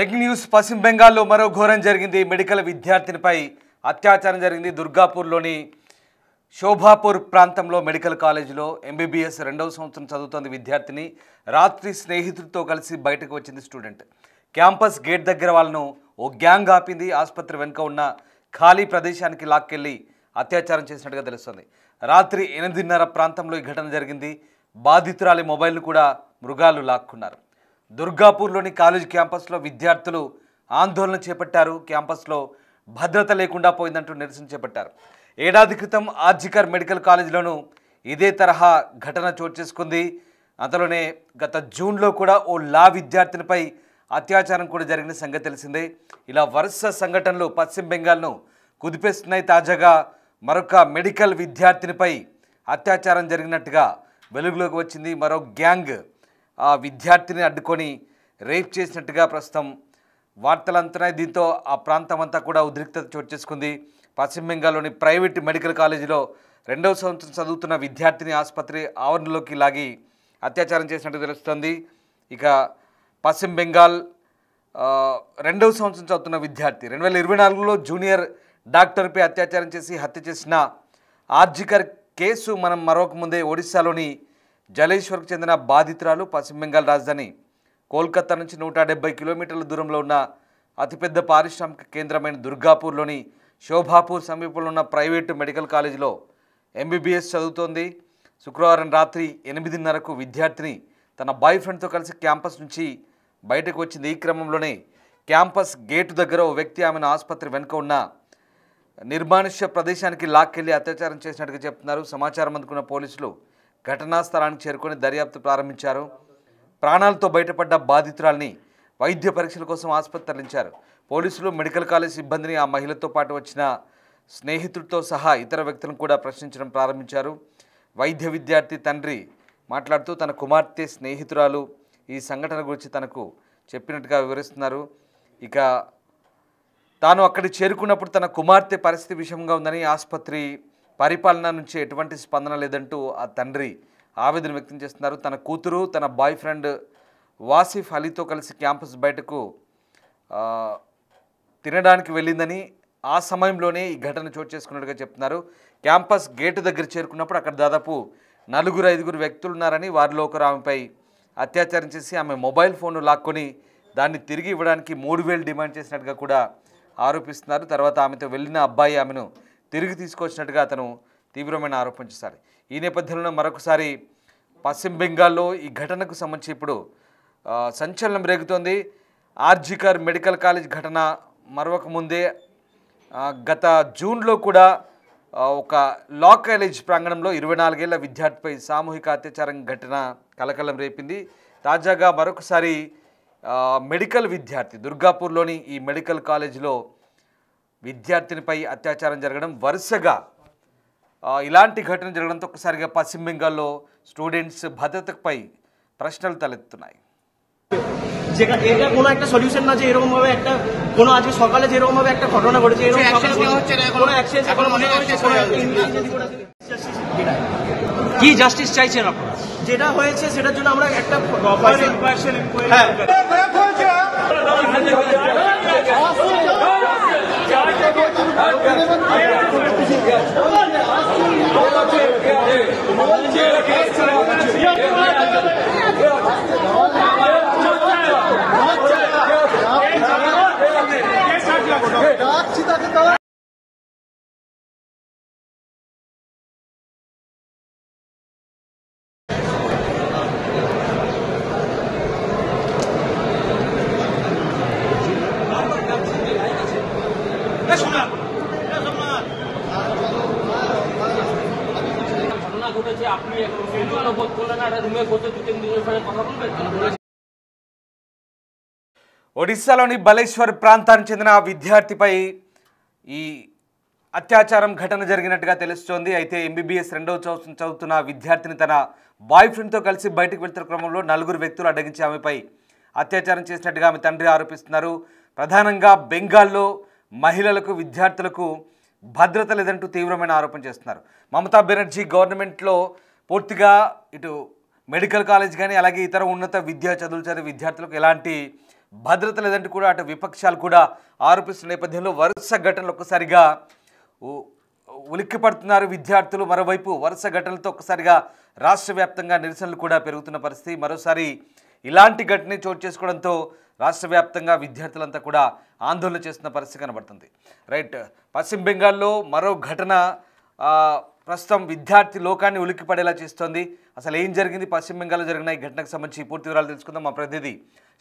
Breaking news పశ్చిమ బెంగాల్లో మరో ఘోరం జరిగింది. మెడికల్ విద్యార్థినిపై అత్యాచారం జరిగింది. దుర్గాపూర్లోని శోభాపూర్ ప్రాంతంలో మెడికల్ కాలేజీలో ఎంబీబీఎస్ 2వ సంవత్సరం చదువుతోంది విద్యార్థిని. రాత్రి స్నేహితుడితో కలిసి బయటకు వచ్చింది స్టూడెంట్. క్యాంపస్ గేట్ దగ్గర వాళ్ళను ఓ గ్యాంగ్ ఆపింది. ఆసుపత్రి వెనుక ఉన్న ఖాళీ ప్రదేశానికి లాక్కెళ్లి అత్యాచారం చేసినట్టుగా తెలుస్తుంది. రాత్రి 8:30 ప్రాంతంలో ఈ ఘటన జరిగింది. బాధితురాలి మొబైల్ను కూడా మృగాలు లాక్కున్నారు. దుర్గాపూర్లోని కాలేజ్ క్యాంపస్లో విద్యార్థులు ఆందోళన చేపట్టారు. క్యాంపస్లో భద్రత లేకుండా పోయిందంటూ నిరసన చేపట్టారు. ఏడాది క్రితం ఆర్జికర్ మెడికల్ కాలేజీలోనూ ఇదే తరహా ఘటన చోటు చేసుకుంది. అంతలోనే గత జూన్లో కూడా ఓ లా విద్యార్థినిపై అత్యాచారం కూడా జరిగిన సంగతి తెలిసిందే. ఇలా వరుస సంఘటనలు పశ్చిమ బెంగాల్ను కుదిపేస్తున్నాయి. తాజాగా మరొక మెడికల్ విద్యార్థినిపై అత్యాచారం జరిగినట్టుగా వెలుగులోకి వచ్చింది. మరో గ్యాంగ్ ఆ విద్యార్థిని అడ్డుకొని రేప్ చేసినట్టుగా ప్రస్తుతం వార్తలు అందుతున్నాయి. దీంతో ఆ ప్రాంతం అంతా కూడా ఉద్రిక్తత చోటు చేసుకుంది. పశ్చిమ బెంగాల్లోని ప్రైవేట్ మెడికల్ కాలేజీలో 2వ సంవత్సరం చదువుతున్న విద్యార్థిని ఆసుపత్రి ఆవరణలోకి లాగి అత్యాచారం చేసినట్టు తెలుస్తుంది. ఇక పశ్చిమ బెంగాల్ 2వ సంవత్సరం చదువుతున్న విద్యార్థి 2024లో జూనియర్ డాక్టర్పై అత్యాచారం చేసి హత్య చేసిన ఆర్జికర్ కేసు మనం మరొక ముందే ఒడిశాలోని జలేశ్వర్కు చెందిన బాధితురాలు పశ్చిమ బెంగాల్ రాజధాని కోల్కతా నుంచి 170 కిలోమీటర్ల దూరంలో ఉన్న అతిపెద్ద పారిశ్రామిక కేంద్రమైన దుర్గాపూర్లోని శోభాపూర్ సమీపంలో ఉన్న ప్రైవేటు మెడికల్ కాలేజీలో ఎంబీబీఎస్ చదువుతోంది. శుక్రవారం రాత్రి 8:30కు విద్యార్థిని తన బాయ్ ఫ్రెండ్తో కలిసి క్యాంపస్ నుంచి బయటకు వచ్చింది. ఈ క్రమంలోనే క్యాంపస్ గేటు దగ్గర ఓ వ్యక్తి ఆమెను ఆసుపత్రి వెనుక ఉన్న నిర్మానుష్య ప్రదేశానికి లాక్కెళ్లి అత్యాచారం చేసినట్టుగా చెప్తున్నారు. సమాచారం అందుకున్న పోలీసులు ఘటనా స్థలానికి చేరుకొని దర్యాప్తు ప్రారంభించారు. ప్రాణాలతో బయటపడ్డ బాధితురాల్ని వైద్య పరీక్షల కోసం ఆసుపత్రి తరలించారు. పోలీసులు మెడికల్ కాలేజ్ సిబ్బందిని ఆ మహిళతో పాటు వచ్చిన స్నేహితుడితో సహా ఇతర వ్యక్తులను కూడా ప్రశ్నించడం ప్రారంభించారు. వైద్య విద్యార్థి తండ్రి మాట్లాడుతూ తన కుమార్తె స్నేహితురాలు ఈ సంఘటన గురించి తనకు చెప్పినట్టుగా వివరిస్తున్నారు. ఇక తాను అక్కడికి చేరుకున్నప్పుడు తన కుమార్తె పరిస్థితి విషమంగా ఉందని, ఆసుపత్రి పరిపాలన నుంచి ఎటువంటి స్పందన లేదంటూ ఆ తండ్రి ఆవేదన వ్యక్తం చేస్తున్నారు. తన కూతురు తన బాయ్ ఫ్రెండ్ వాసిఫ్ అలీతో కలిసి క్యాంపస్ బయటకు తినడానికి వెళ్ళిందని, ఆ సమయంలోనే ఈ ఘటన చోటు చేసుకున్నట్టుగా చెప్తున్నారు. క్యాంపస్ గేటు దగ్గర చేరుకున్నప్పుడు అక్కడ దాదాపు 4-5 వ్యక్తులు ఉన్నారని, వారిలో ఒకరు ఆమెపై అత్యాచారం చేసి ఆమె మొబైల్ ఫోన్ను లాక్కొని దాన్ని తిరిగి ఇవ్వడానికి 3,000 డిమాండ్ చేసినట్టుగా కూడా ఆరోపిస్తున్నారు. తర్వాత ఆమెతో వెళ్ళిన అబ్బాయి ఆమెను తిరిగి తీసుకొచ్చినట్టుగా అతను తీవ్రమైన ఆరోపణ చేశారు. ఈ నేపథ్యంలో మరొకసారి పశ్చిమ బెంగాల్లో ఈ ఘటనకు సంబంధించి ఇప్పుడు సంచలనం రేగుతోంది. ఆర్జికర్ మెడికల్ కాలేజ్ ఘటన మరొక ముందే గత జూన్లో కూడా ఒక లా కాలేజ్ ప్రాంగణంలో 24 ఏళ్ల విద్యార్థిపై సామూహిక అత్యాచారం ఘటన కలకలం రేపింది. తాజాగా మరొకసారి మెడికల్ విద్యార్థి దుర్గాపూర్లోని ఈ మెడికల్ కాలేజీలో విద్యార్థినిపై అత్యాచారం జరగడం, వరుసగా ఇలాంటి ఘటన జరగడంతో ఒక్కసారిగా పశ్చిమ బెంగాల్లో స్టూడెంట్స్ భద్రతపై ప్రశ్నలు తలెత్తుతున్నాయి. যেটা এটা কোনো একটা সলিউশন না যে এরকম ভাবে একটা কোনো আজকে সকালে যেরকম ভাবে একটা ঘটনা ঘটেছে এরকম কোনো অ্যাকশন এখন মনে হচ্ছে কি জাস্টিস চাইছেন আপনারা? যেটা হয়েছে সেটার জন্য আমরা একটা প্রপার ইনকোয়ারি ఒడిశాలోని బలేశ్వర్ ప్రాంతానికి చెందిన విద్యార్థిపై ఈ అత్యాచారం ఘటన జరిగినట్టుగా తెలుస్తోంది. అయితే ఎంబీబీఎస్ 2వ సంవత్సరం చదువుతున్న విద్యార్థిని తన బాయ్ ఫ్రెండ్తో కలిసి బయటకు వెళ్తున్న క్రమంలో 4 వ్యక్తులు అడ్డగించి ఆమెపై అత్యాచారం చేసినట్టుగా ఆమె తండ్రి ఆరోపిస్తున్నారు. ప్రధానంగా బెంగాల్లో మహిళలకు విద్యార్థులకు భద్రత లేదంటూ తీవ్రమైన ఆరోపణ చేస్తున్నారు. మమతా బెనర్జీ గవర్నమెంట్లో పూర్తిగా ఇటు మెడికల్ కాలేజ్ కానీ అలాగే ఇతర ఉన్నత విద్యా చదువులు చదివే విద్యార్థులకు ఎలాంటి భద్రత లేదంటూ కూడా అటు విపక్షాలు కూడా ఆరోపిస్తున్న నేపథ్యంలో వరుస ఘటనలు ఒక్కసారిగా ఉలిక్కి పడుతున్నారు విద్యార్థులు. మరోవైపు వరుస ఘటనలతో ఒక్కసారిగా రాష్ట్ర వ్యాప్తంగా నిరసనలు కూడా పెరుగుతున్న పరిస్థితి. మరోసారి ఇలాంటి ఘటన చోటు చేసుకోవడంతో రాష్ట్ర వ్యాప్తంగా విద్యార్థులంతా కూడా ఆందోళన చేస్తున్న పరిస్థితి కనబడుతుంది. రైట్, పశ్చిమ బెంగాల్లో మరో ఘటన ప్రస్తుతం విద్యార్థి లోకాన్ని ఉలిక్కి పడేలా చేస్తోంది. అసలు ఏం జరిగింది, పశ్చిమ బెంగాల్లో జరిగిన ఈ ఘటనకు సంబంధించి పూర్తి వివరాలు తెలుసుకుందాం. మా ప్రతినిధి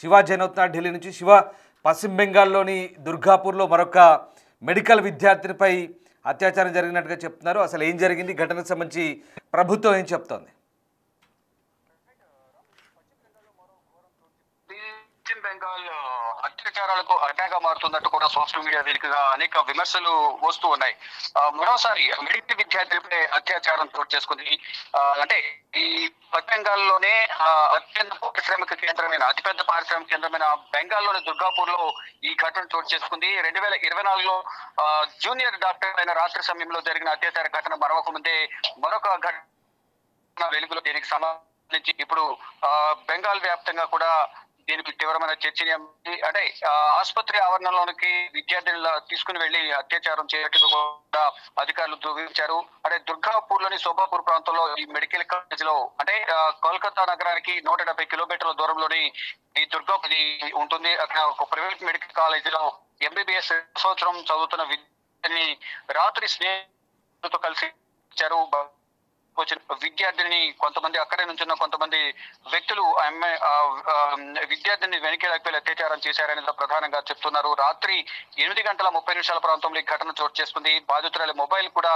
శివ జైనవుతున్నారు ఢిల్లీ నుంచి. శివ, పశ్చిమ బెంగాల్లోని దుర్గాపూర్లో మరొక మెడికల్ విద్యార్థినిపై అత్యాచారం జరిగినట్టుగా చెప్తున్నారు. అసలు ఏం జరిగింది, ఘటనకు సంబంధించి ప్రభుత్వం ఏం చెప్తోంది? పశ్చిమ బెంగాల్ అత్యాచారాలకు అడ్డాగా మారుతున్నట్టు కూడా సోషల్ మీడియా వేదికగా అనేక విమర్శలు వస్తూ ఉన్నాయి. మరోసారి మెడికల్ విద్యార్థులపై అత్యాచారం చోటు చేసుకుంది. అంటే ఈ పశ్చిమ బెంగాల్లోనే అతిపెద్ద పారిశ్రామిక కేంద్రమైన బెంగాల్లోని దుర్గాపూర్ లో ఈ ఘటన చోటు చేసుకుంది. 2024లో జూనియర్ డాక్టర్ అయిన రాత్రి సమయంలో జరిగిన అత్యాచార ఘటన మరొక ముందే మరొక ఘటన వెలుగులో దీనికి సంబంధించి ఇప్పుడు బెంగాల్ వ్యాప్తంగా కూడా దీనికి తీవ్రమైన చర్చనీయాంశం. అంటే ఆసుపత్రి ఆవరణలోనికి విద్యార్థులను తీసుకుని వెళ్లి అత్యాచారం చేయట్టుగా కూడా అధికారులు ధృవీకరించారు. అంటే దుర్గాపూర్ లోని శోభాపూర్ ప్రాంతంలో ఈ మెడికల్ కాలేజ్ లో, అంటే కోల్కతా నగరానికి 170 కిలోమీటర్ల దూరంలోని ఈ దుర్గాపూర్ ఉంటుంది. అక్కడ ఒక ప్రైవేట్ మెడికల్ కాలేజ్ లో MBBS సంవత్సరం చదువుతున్న విద్యార్థిని రాత్రి స్నేహితులతో కలిసి ఇచ్చారు. విద్యార్థిని కొంతమంది అక్కడే నుంచున్న కొంతమంది వ్యక్తులు విద్యార్థిని వెనక్కి అత్యాచారం చేశారని ప్రధానంగా చెప్తున్నారు. రాత్రి 8:30 ప్రాంతంలో ఈ ఘటన చోటు చేసుకుంది. బాధితురాలి మొబైల్ కూడా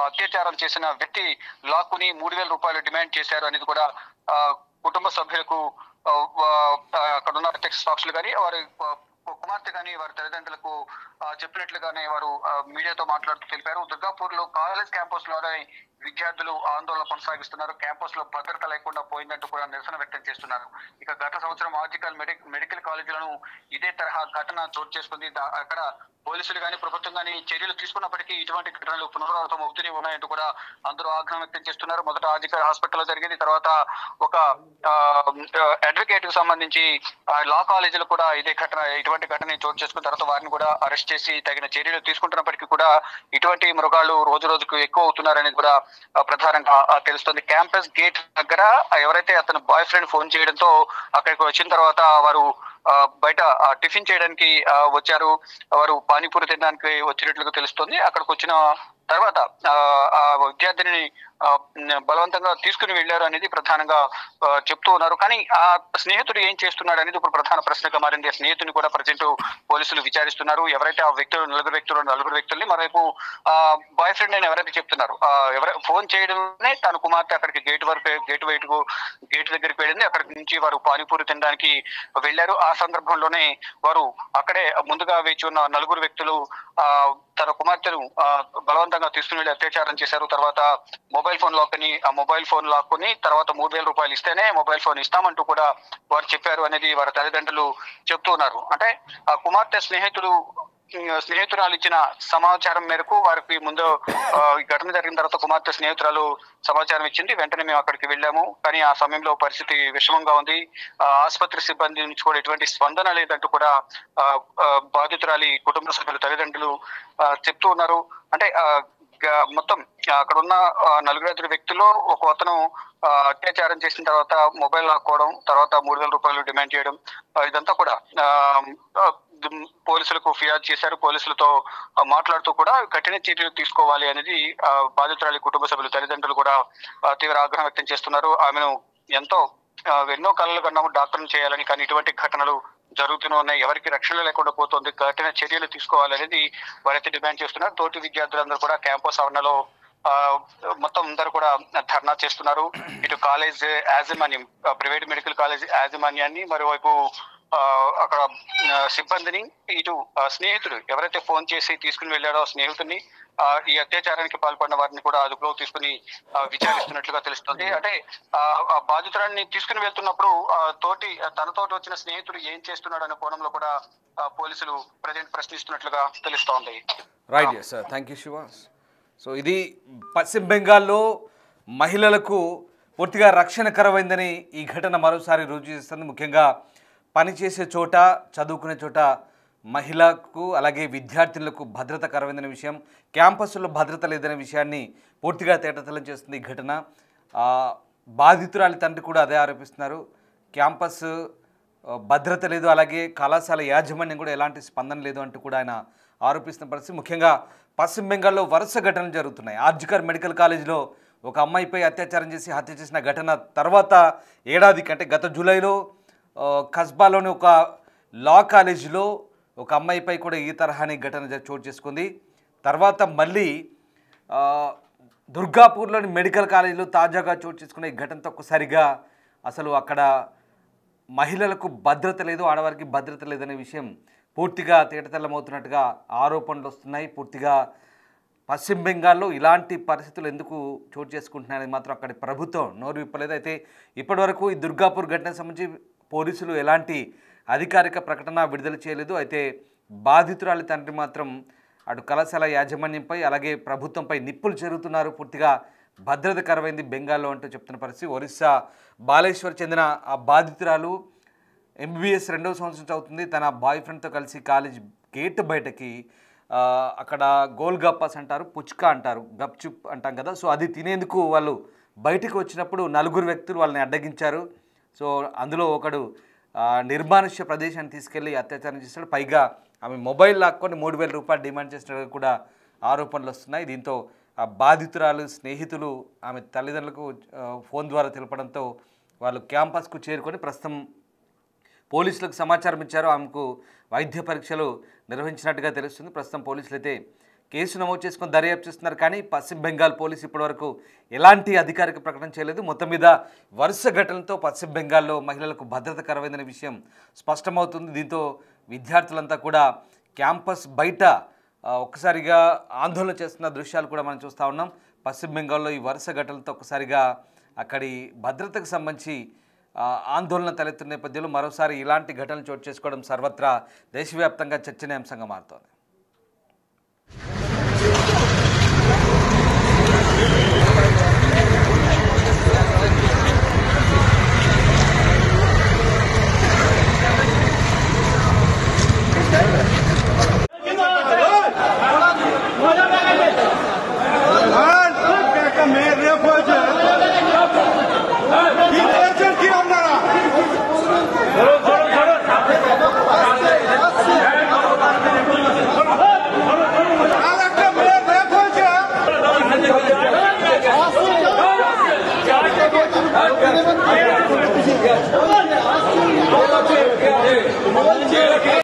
అత్యాచారం చేసిన వ్యక్తి లాక్కుని 3,000 రూపాయలు డిమాండ్ చేశారు అనేది కూడా కుటుంబ సభ్యులకు అక్కడ ఉన్న ప్రత్యక్ష సాక్షులు కానీ వారి కుమార్తె కానీ వారి తల్లిదండ్రులకు చెప్పినట్లుగానే వారు మీడియాతో మాట్లాడుతూ తెలిపారు. దుర్గాపూర్ లో కాలేజ్ క్యాంపస్ లోనే విద్యార్థులు ఆందోళన కొనసాగిస్తున్నారు. క్యాంపస్ లో భద్రత లేకుండా పోయిందంటూ కూడా నిరసన వ్యక్తం చేస్తున్నారు. ఇక గత సంవత్సరం ఆర్జికల్ మెడికల్ కాలేజీలను ఇదే తరహా ఘటన చోటు చేసుకుంది. అక్కడ పోలీసులు కానీ ప్రభుత్వం కానీ చర్యలు తీసుకున్నప్పటికీ ఇటువంటి ఘటనలు పునరావృతం అవుతూనే ఉన్నాయంటూ కూడా అందరూ ఆగ్రహం వ్యక్తం చేస్తున్నారు. మొదట ఆర్జికల్ హాస్పిటల్లో జరిగింది, తర్వాత ఒక అడ్వకేట్ కు సంబంధించి లా కాలేజీలో కూడా ఇటువంటి ఘటన చోటు చేసుకున్న తర్వాత వారిని కూడా అరెస్ట్ చేసి తగిన చర్యలు తీసుకుంటున్నప్పటికీ కూడా ఇటువంటి మృగాలు రోజు రోజుకు ఎక్కువ అవుతున్నారని కూడా ప్రధానంగా తెలుస్తుంది. క్యాంపస్ గేట్ దగ్గర ఎవరైతే అతను బాయ్ ఫ్రెండ్ ఫోన్ చేయడంతో అక్కడికి వచ్చిన తర్వాత వారు బయట టిఫిన్ చేయడానికి వచ్చారు. వారు పానీపూరి తినడానికి వచ్చినట్లుగా తెలుస్తుంది. అక్కడికి వచ్చిన తర్వాత ఆ విద్యార్థిని బలవంతంగా తీసుకుని వెళ్లారు అనేది ప్రధానంగా చెప్తూ ఉన్నారు. కానీ ఆ స్నేహితుడు ఏం చేస్తున్నాడు అనేది ఇప్పుడు ప్రధాన ప్రశ్నగా మారింది. ఆ స్నేహితుని కూడా ప్రజెంట్ పోలీసులు విచారిస్తున్నారు. ఎవరైతే ఆ వ్యక్తులు నలుగురు వ్యక్తుల్ని మరోవైపు బాయ్ ఫ్రెండ్ అని ఎవరైతే చెప్తున్నారు, ఫోన్ చేయడమే తన కుమార్తె అక్కడికి గేట్ దగ్గరికి వెళ్ళింది. అక్కడి నుంచి వారు పానీపూరి తినడానికి వెళ్లారు. ఆ సందర్భంలోనే వారు అక్కడే ముందుగా వేచి ఉన్న నలుగురు వ్యక్తులు తన కుమార్తెను బలవంతంగా తీసుకుని వెళ్ళి అత్యాచారం చేశారు. తర్వాత మొబైల్ ఫోన్ లాక్కుని తర్వాత 3,000 రూపాయలు ఇస్తేనే మొబైల్ ఫోన్ ఇస్తామంటూ కూడా వారు చెప్పారు అనేది వారి తల్లిదండ్రులు చెప్తూ ఉన్నారు. అంటే ఆ కుమార్తె స్నేహితురాలు ఇచ్చిన సమాచారం మేరకు వారికి ముందు ఈ ఘటన జరిగిన తర్వాత కుమార్తె స్నేహితురాలు సమాచారం ఇచ్చింది. వెంటనే మేము అక్కడికి వెళ్ళాము. కానీ ఆ సమయంలో పరిస్థితి విషమంగా ఉంది. ఆసుపత్రి సిబ్బంది నుంచి కూడా ఎటువంటి స్పందన లేదంటూ కూడా బాధితురాలి కుటుంబ సభ్యులు తల్లిదండ్రులు చెప్తూ ఉన్నారు. అంటే మొత్తం అక్కడ ఉన్న 4-5 వ్యక్తుల్లో ఒక అతను అత్యాచారం చేసిన తర్వాత మొబైల్ లాక్కోవడం, తర్వాత 3,000 రూపాయలు డిమాండ్ చేయడం, ఇదంతా కూడా పోలీసులకు ఫిర్యాదు చేశారు. పోలీసులతో మాట్లాడుతూ కూడా కఠిన చర్యలు తీసుకోవాలి అనేది బాధితురాలి కుటుంబ సభ్యులు తల్లిదండ్రులు కూడా తీవ్ర ఆగ్రహం వ్యక్తం చేస్తున్నారు. ఆమెను ఎన్నో కళలు కన్నాము డాక్టర్ని చేయాలని, కానీ ఇటువంటి ఘటనలు జరుగుతూనే ఉన్నాయి. ఎవరికి రక్షణ లేకుండా పోతుంది. కఠిన చర్యలు తీసుకోవాలనేది వారైతే డిమాండ్ చేస్తున్నారు. తోటి విద్యార్థులందరూ కూడా క్యాంపస్ ఆవరణలో మొత్తం అందరూ కూడా ధర్నా చేస్తున్నారు. ఇటు కాలేజ్ యాజమాన్యం, ప్రైవేట్ మెడికల్ కాలేజ్ యాజమాన్యాన్ని, మరోవైపు అక్కడ సిబ్బందిని, ఇటు స్నేహితుడు ఎవరైతే ఫోన్ చేసి తీసుకుని వెళ్ళాడో స్నేహితుడిని, ఈ అత్యాచారానికి పాల్పడిన వారిని కూడా అదుపులో తీసుకుని విచారిస్తున్నట్లుగా తెలుస్తుంది. అంటే ఆ బాధితురాన్ని తీసుకుని వెళ్తున్నప్పుడు తనతోటి వచ్చిన స్నేహితుడు ఏం చేస్తున్నాడు అనే కోణంలో కూడా పోలీసులు ప్రజెంట్ ప్రశ్నిస్తున్నట్లుగా తెలుస్తోంది. Right, sir, thank you Shiva. So ఇది పశ్చిమ బెంగాల్లో మహిళలకు పూర్తిగా రక్షణ కరవైందని ఈ ఘటన మరోసారి రుజువు చేస్తుంది. ముఖ్యంగా పనిచేసే చోట, చదువుకునే చోట మహిళలకు అలాగే విద్యార్థులకు భద్రత కరువైన విషయం, క్యాంపస్లో భద్రత లేదనే విషయాన్ని పూర్తిగా తేటతెల్లం చేస్తుంది ఈ ఘటన. బాధితురాలి తండ్రి కూడా అదే ఆరోపిస్తున్నారు. క్యాంపస్ భద్రత లేదు, అలాగే కళాశాల యాజమాన్యం కూడా ఎలాంటి స్పందన లేదు అంటూ కూడా ఆయన ఆరోపిస్తున్న పరిస్థితి. ముఖ్యంగా పశ్చిమ బెంగాల్లో వరుస ఘటనలు జరుగుతున్నాయి. ఆర్జికర్ మెడికల్ కాలేజ్లో ఒక అమ్మాయిపై అత్యాచారం చేసి హత్య చేసిన ఘటన తర్వాత ఏడాది కంటే గత జూలైలో కస్బాలోని ఒక లా కాలేజీలో ఒక అమ్మాయిపై కూడా ఈ తరహాని ఘటన చోటు చేసుకుంది. తర్వాత మళ్ళీ దుర్గాపూర్లోని మెడికల్ కాలేజీలో తాజాగా చోటు చేసుకున్న ఈ ఘటనతో ఒక్కసారిగా అసలు అక్కడ మహిళలకు భద్రత లేదు, ఆడవారికి భద్రత లేదనే విషయం పూర్తిగా తేటతెల్లమవుతున్నట్టుగా ఆరోపణలు వస్తున్నాయి. పూర్తిగా పశ్చిమ బెంగాల్లో ఇలాంటి పరిస్థితులు ఎందుకు చోటు చేసుకుంటున్నాయని మాత్రం అక్కడి ప్రభుత్వం నోరు విప్పలేదు. అయితే ఇప్పటివరకు ఈ దుర్గాపూర్ ఘటనకు సంబంధించి పోలీసులు ఎలాంటి అధికారిక ప్రకటన విడుదల చేయలేదు. అయితే బాధితురాలి తండ్రి మాత్రం అటు కళాశాల యాజమాన్యంపై అలాగే ప్రభుత్వంపై నిప్పులు చెరుగుతున్నారు. పూర్తిగా భద్రత కరువైంది బెంగాల్లో అంటూ చెప్తున్న పరిస్థితి. ఒరిస్సా బాలేశ్వర్ చెందిన ఆ బాధితురాలు MBBS 2వ సంవత్సరం చదువుతుంది. తన బాయ్ ఫ్రెండ్తో కలిసి కాలేజ్ గేట్ బయటకి అక్కడ గోల్గప్పాస్ అంటారు, పుచ్కా అంటారు, గప్చుప్ అంటాం కదా, సో అది తినేందుకు వాళ్ళు బయటకు వచ్చినప్పుడు 4 వ్యక్తులు వాళ్ళని అడ్డగించారు. సో అందులో ఒకడు నిర్మానుష్య ప్రదేశాన్ని తీసుకెళ్లి అత్యాచారం చేశాడు. పైగా ఆమె మొబైల్ లాక్కొని 3,000 రూపాయలు డిమాండ్ చేసినట్టు కూడా ఆరోపణలు వస్తున్నాయి. దీంతో ఆ బాధితురాలు స్నేహితులు ఆమె తల్లిదండ్రులకు ఫోన్ ద్వారా తెలపడంతో వాళ్ళు క్యాంపస్కు చేరుకొని ప్రస్తుతం పోలీసులకు సమాచారం ఇచ్చారు. ఆమెకు వైద్య పరీక్షలు నిర్వహించినట్టుగా తెలుస్తుంది. ప్రస్తుతం పోలీసులు అయితే కేసు నమోదు చేసుకొని దర్యాప్తు చేస్తున్నారు. కానీ పశ్చిమ బెంగాల్ పోలీసు ఇప్పటివరకు ఎలాంటి అధికారిక ప్రకటన చేయలేదు. మొత్తం మీద వరుస ఘటనలతో పశ్చిమ బెంగాల్లో మహిళలకు భద్రత కరువైన విషయం స్పష్టమవుతుంది. దీంతో విద్యార్థులంతా కూడా క్యాంపస్ బయట ఒక్కసారిగా ఆందోళన చేస్తున్న దృశ్యాలు కూడా మనం చూస్తూ ఉన్నాం. పశ్చిమ బెంగాల్లో ఈ వరుస ఘటనలతో ఒక్కసారిగా అక్కడి భద్రతకు సంబంధించి ఆందోళన తలెత్తున్న నేపథ్యంలో మరోసారి ఇలాంటి ఘటనలు చోటు చేసుకోవడం సర్వత్రా దేశవ్యాప్తంగా చర్చనీయాంశంగా మారుతోంది.